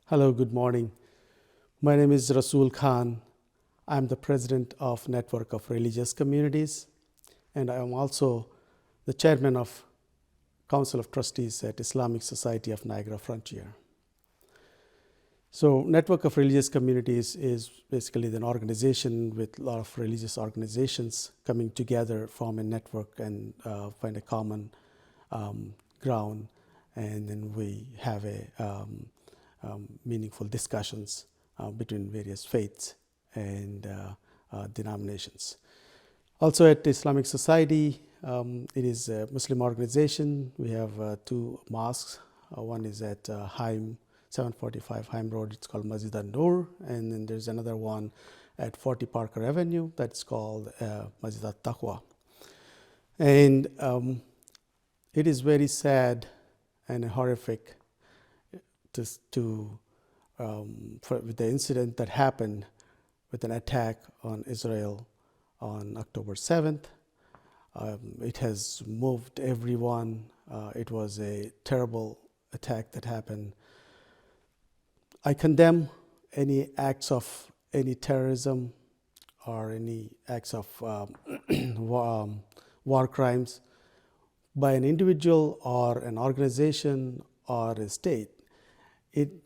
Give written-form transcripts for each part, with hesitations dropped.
Hello, good morning. My name is Rasul Khan. I'm the president of Network of Religious Communities, and I am also the chairman of Council of Trustees at Islamic Society of Niagara Frontier. So Network of Religious Communities is basically an organization with a lot of religious organizations coming together, form a network and find a common ground, and then we have meaningful discussions between various faiths and denominations. Also at Islamic Society, it is a Muslim organization. We have two mosques. One is at Haim, 745 Haim Road. It's called Masjid al-Nur. And then there's another one at 40 Parker Avenue that's called Masjid al-Taqwa. And it is very sad and horrific with the incident that happened with an attack on Israel on October 7th. It has moved everyone. It was a terrible attack that happened. I condemn any acts of any terrorism or any acts of war crimes by an individual or an organization or a state.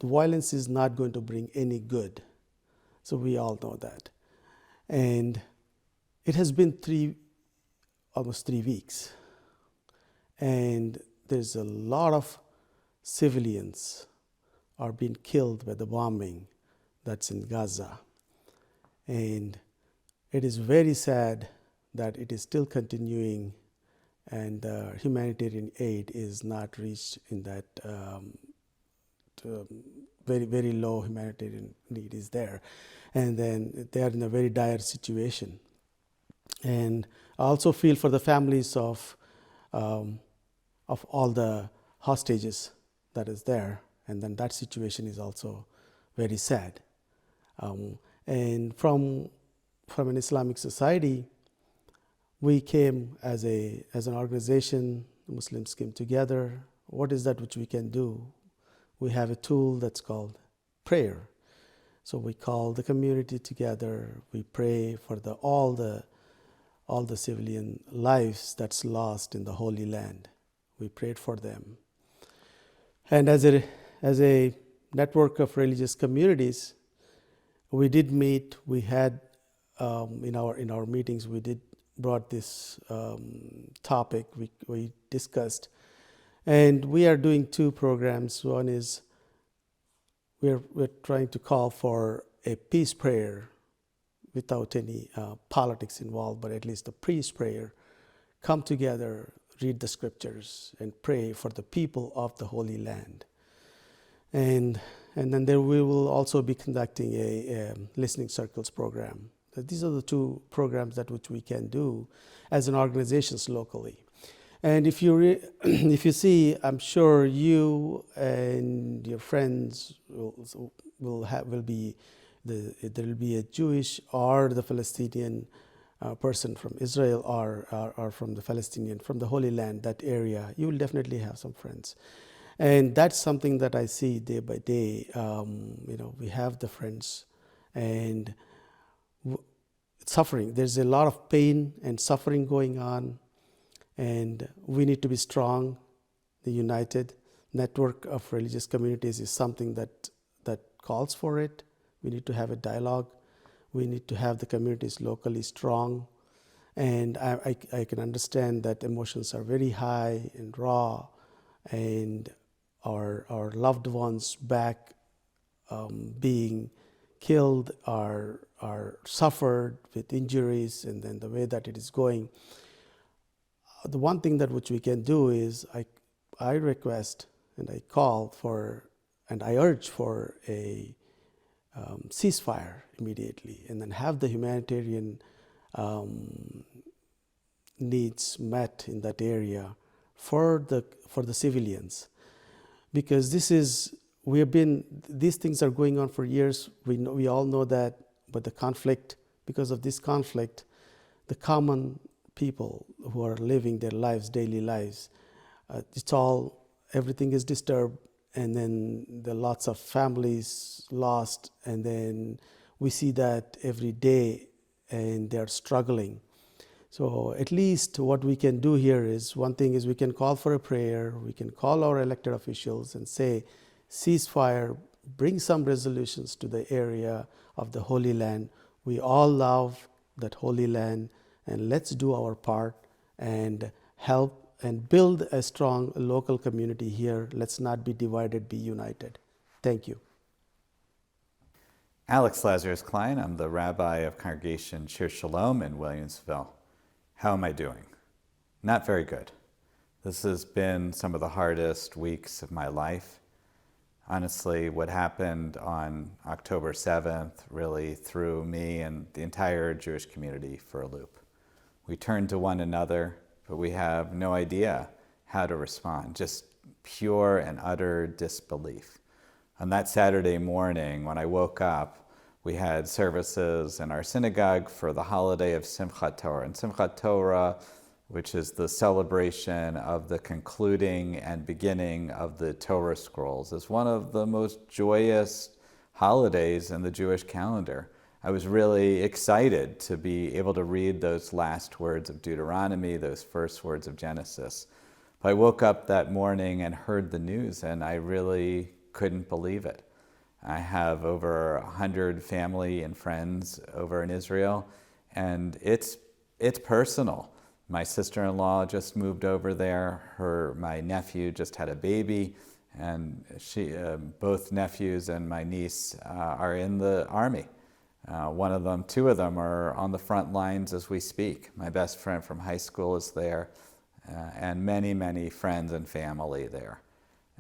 Violence is not going to bring any good. So we all know that. And it has been almost 3 weeks. And there's a lot of civilians are being killed by the bombing that's in Gaza. And it is very sad that it is still continuing, and humanitarian aid is not reached in that very, very low humanitarian need is there. And then they are in a very dire situation. And I also feel for the families of all the hostages that is there. And then that situation is also very sad. And from an Islamic society, we came as an organization. Muslims came together. What is that which we can do? We have a tool that's called prayer. So we call the community together. We pray for all the civilian lives that's lost in the Holy Land. We prayed for them. And as a network of religious communities, we did meet. We had in our meetings, we did brought this topic. We discussed. And we are doing 2 programs. One is we're trying to call for a peace prayer without any politics involved, but at least a peace prayer. Come together, read the scriptures, and pray for the people of the Holy Land. And then there we will also be conducting a listening circles program. These are the 2 programs which we can do as an organizations locally. And if you see, I'm sure you and your friends there will be a Jewish or the Palestinian person from Israel or from the Holy Land, that area. You will definitely have some friends, and that's something that I see day by day. We have the friends and suffering. There's a lot of pain and suffering going on. And we need to be strong. The United Network of Religious Communities is something that calls for it. We need to have a dialogue. We need to have the communities locally strong. And I can understand that emotions are very high and raw, and our loved ones back being killed or suffered with injuries, and then the way that it is going. The one thing which we can do is I request and I call for and I urge for a ceasefire immediately, and then have the humanitarian needs met in that area for the civilians, because these things are going on for years. We all know that, but because of this conflict, the common people who are living their lives, daily lives, everything is disturbed, and then the lots of families lost, and then we see that every day, and they're struggling. So at least what we can do here is, one thing is we can call for a prayer, we can call our elected officials and say, ceasefire, bring some resolutions to the area of the Holy Land. We all love that Holy Land, and let's do our part and help and build a strong local community here. Let's not be divided, be united. Thank you. Alex Lazarus Klein, I'm the rabbi of Congregation Shir Shalom in Williamsville. How am I doing? Not very good. This has been some of the hardest weeks of my life. Honestly, what happened on October 7th really threw me and the entire Jewish community for a loop. We turned to one another, but we have no idea how to respond, just pure and utter disbelief. On that Saturday morning, when I woke up, we had services in our synagogue for the holiday of Simchat Torah. And Simchat Torah, which is the celebration of the concluding and beginning of the Torah scrolls, is one of the most joyous holidays in the Jewish calendar. I was really excited to be able to read those last words of Deuteronomy, those first words of Genesis. But I woke up that morning and heard the news, and I really couldn't believe it. I have over 100 family and friends over in Israel, and it's personal. My sister-in-law just moved over there. My nephew just had a baby, and both nephews and my niece are in the army. Two of them are on the front lines as we speak. My best friend from high school is there, and many, many friends and family there.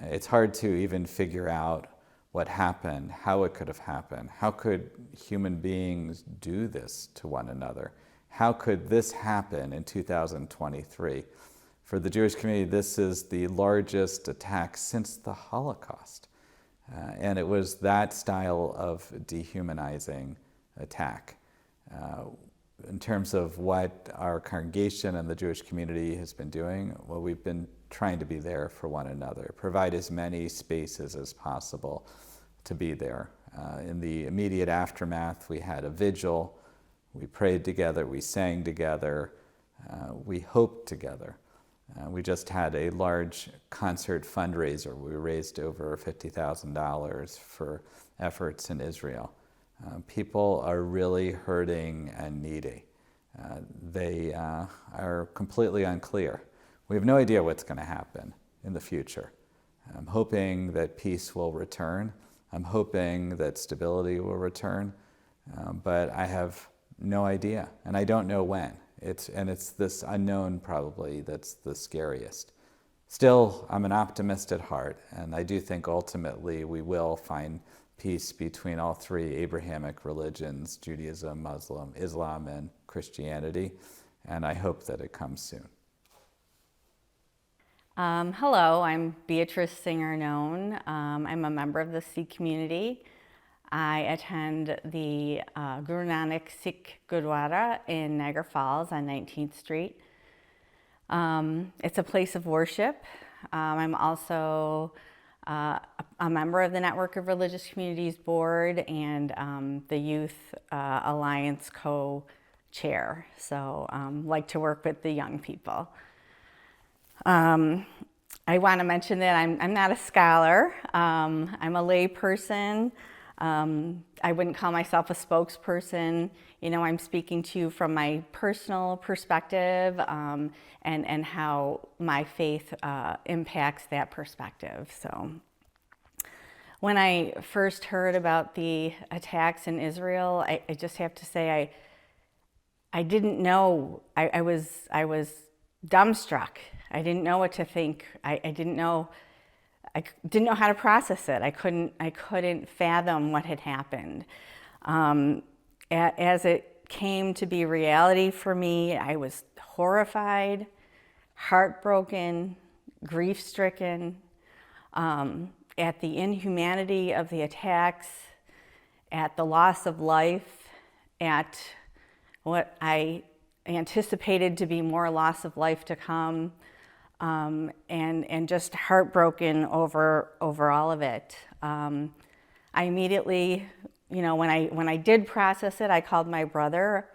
It's hard to even figure out what happened, how it could have happened. How could human beings do this to one another? How could this happen in 2023? For the Jewish community, this is the largest attack since the Holocaust. And it was that style of dehumanizing attack. In terms of what our congregation and the Jewish community has been doing, well, we've been trying to be there for one another, provide as many spaces as possible to be there. In the immediate aftermath, we had a vigil, we prayed together, we sang together, we hoped together. We just had a large concert fundraiser. We raised over $50,000 for efforts in Israel. People are really hurting and needy. They are completely unclear. We have no idea what's going to happen in the future. I'm hoping that peace will return. I'm hoping that stability will return. But I have no idea, and I don't know when. It's this unknown probably that's the scariest. Still, I'm an optimist at heart, and I do think ultimately we will find peace between all three Abrahamic religions, Judaism, Muslim, Islam, and Christianity, and I hope that it comes soon. Hello, I'm Beatrice Singer-Known. I'm a member of the Sikh community. I attend the Guru Nanak Sikh Gurdwara in Niagara Falls on 19th Street. It's a place of worship. I'm also a member of the Network of Religious Communities Board and the Youth Alliance co-chair. So like to work with the young people. I want to mention that I'm not a scholar. I'm a lay person. I wouldn't call myself a spokesperson. You know, I'm speaking to you from my personal perspective and how my faith impacts that perspective. So when I first heard about the attacks in Israel, I just have to say I didn't know. I was dumbstruck. I didn't know what to think. I didn't know how to process it. I couldn't fathom what had happened. As it came to be reality for me, I was horrified, heartbroken, grief-stricken at the inhumanity of the attacks, at the loss of life, at what I anticipated to be more loss of life to come. and just heartbroken over all of it. I immediately, when I did process it, I called my brother.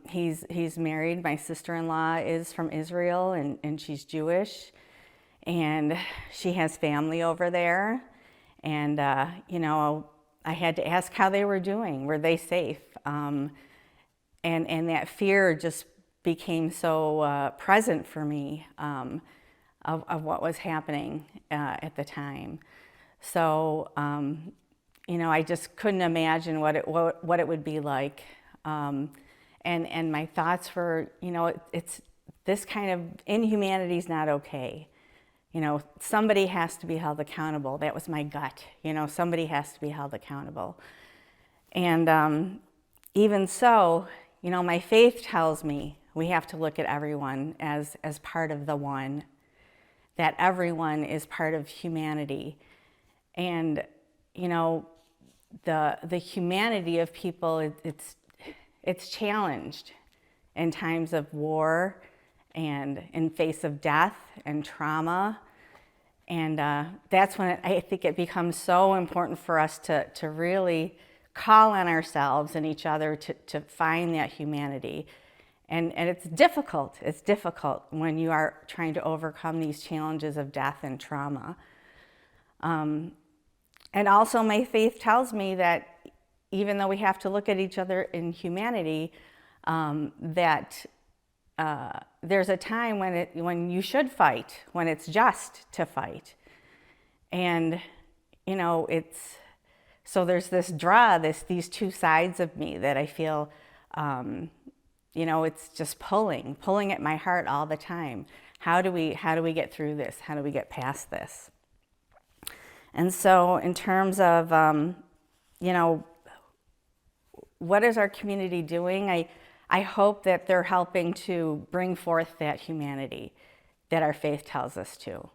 He's married. My sister-in-law is from Israel, and she's Jewish, and she has family over there. And I had to ask how they were doing. Were they safe? And that fear just became so present for me of what was happening at the time. So I just couldn't imagine what it would be like. And my thoughts were, it's this kind of inhumanity is not okay. Somebody has to be held accountable. That was my gut. Somebody has to be held accountable. And even so, my faith tells me we have to look at everyone as part of the one, that everyone is part of humanity. And, the humanity of people, it's challenged in times of war and in face of death and trauma. And that's when I think it becomes so important for us to really call on ourselves and each other to find that humanity. And it's difficult. It's difficult when you are trying to overcome these challenges of death and trauma. And also my faith tells me that even though we have to look at each other in humanity, that there's a time when you should fight, when it's just to fight. And, so there's this draw, these two sides of me that I feel, it's just pulling at my heart all the time. How do we get through this? How do we get past this? And so in terms of, what is our community doing? I hope that they're helping to bring forth that humanity that our faith tells us to.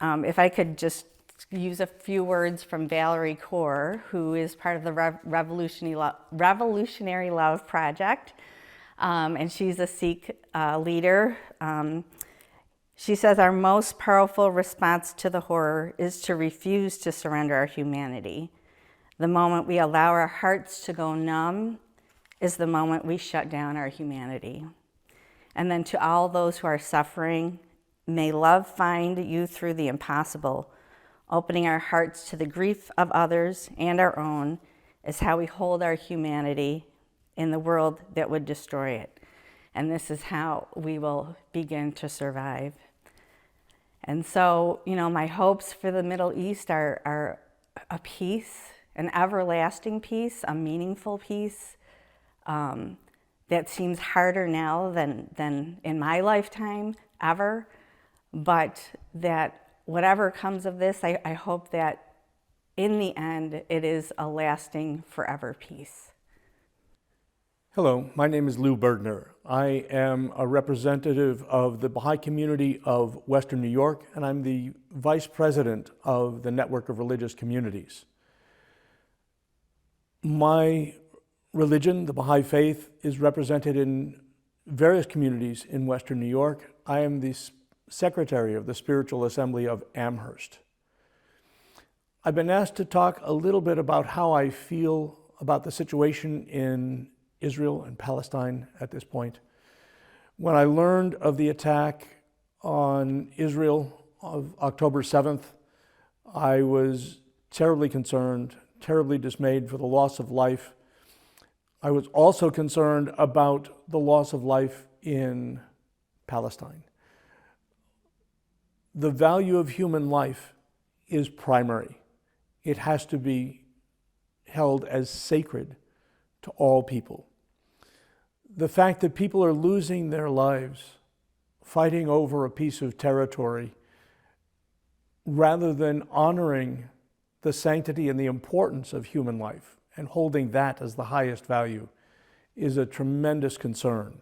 If I could just use a few words from Valerie Kaur, who is part of the Revolutionary Love Project, and she's a Sikh leader. She says, our most powerful response to the horror is to refuse to surrender our humanity. The moment we allow our hearts to go numb is the moment we shut down our humanity. And then to all those who are suffering, may love find you through the impossible. Opening our hearts to the grief of others and our own is how we hold our humanity in the world that would destroy it. And this is how we will begin to survive. And so, my hopes for the Middle East are a peace, an everlasting peace, a meaningful peace that seems harder now than in my lifetime ever, but that whatever comes of this, I hope that in the end it is a lasting forever peace. Hello, my name is Lou Bergner. I am a representative of the Baha'i community of Western New York, and I'm the vice president of the Network of Religious Communities. My religion, the Baha'i faith, is represented in various communities in Western New York. I am the secretary of the Spiritual Assembly of Amherst. I've been asked to talk a little bit about how I feel about the situation in Israel and Palestine at this point. When I learned of the attack on Israel of October 7th, I was terribly concerned, terribly dismayed for the loss of life. I was also concerned about the loss of life in Palestine. The value of human life is primary. It has to be held as sacred to all people. The fact that people are losing their lives fighting over a piece of territory rather than honoring the sanctity and the importance of human life and holding that as the highest value is a tremendous concern.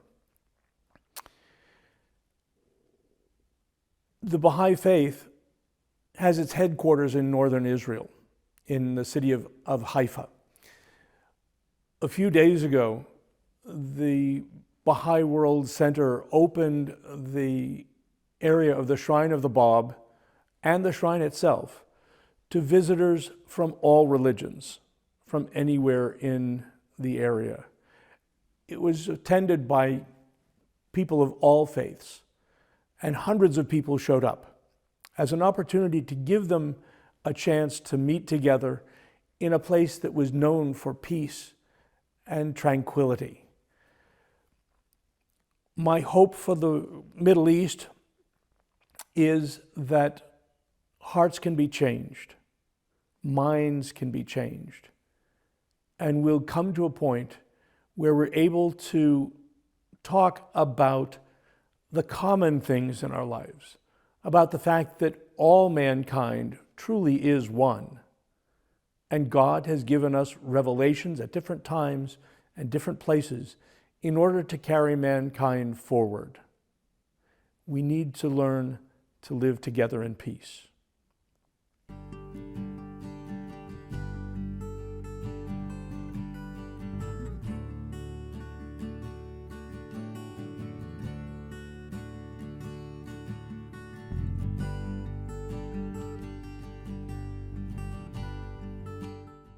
The Baha'i faith has its headquarters in northern Israel, in the city of Haifa. A few days ago, the Baha'i World Center opened the area of the Shrine of the Bab and the shrine itself to visitors from all religions, from anywhere in the area. It was attended by people of all faiths, and hundreds of people showed up as an opportunity to give them a chance to meet together in a place that was known for peace and tranquility. My hope for the Middle East is that hearts can be changed, minds can be changed, and we'll come to a point where we're able to talk about the common things in our lives, about the fact that all mankind truly is one. And God has given us revelations at different times and different places in order to carry mankind forward. We need to learn to live together in peace.